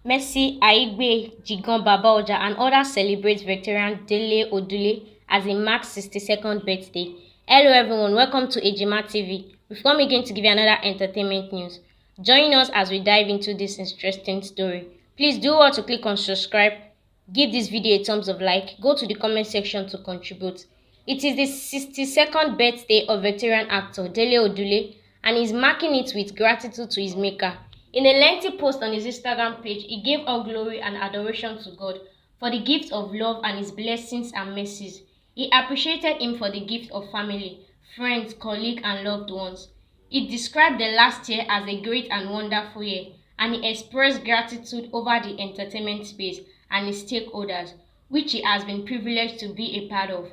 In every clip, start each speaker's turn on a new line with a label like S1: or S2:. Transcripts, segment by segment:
S1: Messi, Aigbe, Jigan Baba and others celebrate veteran Dele Odule as he marks 62nd birthday. Hello everyone, welcome to Ejima TV. Before me going to give you another entertainment news, join us as we dive into this interesting story. Please do want to click on subscribe, give this video a thumbs up like, go to the comment section to contribute. It is the 62nd birthday of veteran actor Dele Odule and he's marking it with gratitude to his maker. In a lengthy post on his Instagram page, he gave all glory and adoration to God for the gift of love and his blessings and mercies. He appreciated him for the gift of family, friends, colleagues, and loved ones. He described the last year as a great and wonderful year, and he expressed gratitude over the entertainment space and its stakeholders, which he has been privileged to be a part of.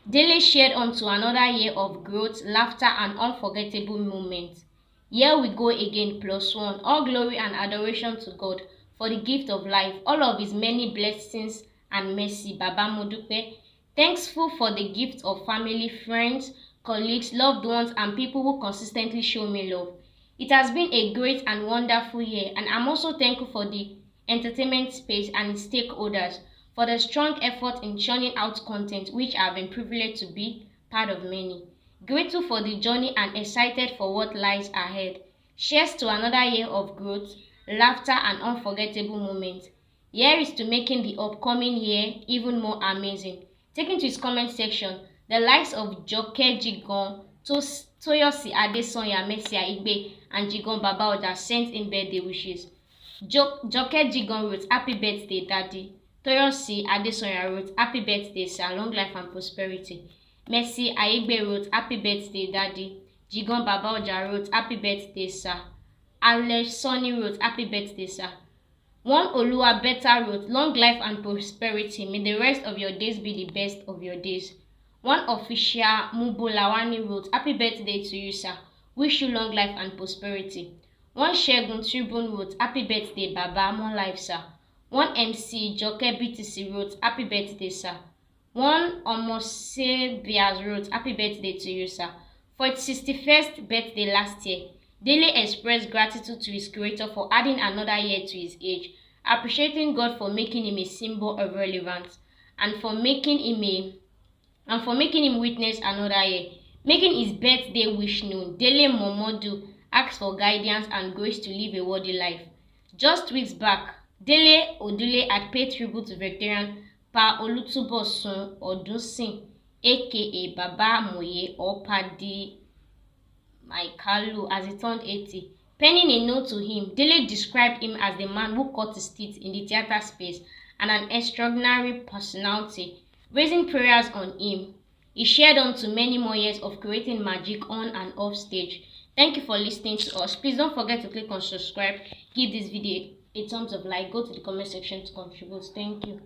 S1: Dele shared on to another year of growth, laughter, and unforgettable moments. Here we go again, +1. All glory and adoration to God for the gift of life, all of his many blessings and mercy. Baba Modupe. Thankful for the gift of family, friends, colleagues, loved ones, and people who consistently show me love. It has been a great and wonderful year, and I'm also thankful for the entertainment space and its stakeholders for the strong effort in churning out content which I have been privileged to be part of many. Grateful for the journey and excited for what lies ahead. Cheers to another year of growth, laughter, and unforgettable moments. Here is to making the upcoming year even more amazing. Taking to his comment section, the likes of Joke Jigan, Toyosi Adesonya, Messi Aigbe, and Jigan Baba sent in birthday wishes. Joke Jigan wrote, "Happy birthday, Daddy." Toyosi Adesonya wrote, "Happy birthday, sir, long life and prosperity." Messi Aigbe wrote, "Happy birthday, Daddy." Jigan Baba wrote, "Happy birthday, sir." Alex Sonny wrote, "Happy birthday, sir." One Oluwa Beta wrote, "Long life and prosperity. May the rest of your days be the best of your days." One official Mubolawani wrote, "Happy birthday to you, sir. Wish you long life and prosperity." One Shegun Tribune wrote, "Happy birthday, Baba. More life, sir." One MC Joke BTC wrote, "Happy birthday, sir." One Omose Bias wrote, "Happy birthday to you, sir." For its 61st birthday last year, Dele expressed gratitude to his creator for adding another year to his age, appreciating God for making him a symbol of relevance and for making him witness another year. Making his birthday wish known, Dele Momodu asked for guidance and grace to live a worthy life. Just weeks back, Dele Odule had paid tribute to veteran Pa Olutubosun Odunsin, aka Baba Moye or Padi Maikalu, as he turned 80. Penning a note to him, Dele described him as the man who cut his teeth in the theater space and an extraordinary personality, raising prayers on him. He shared on to many more years of creating magic on and off stage. Thank you for listening to us. Please don't forget to click on subscribe, give this video a thumbs up like, go to the comment section to contribute. Thank you.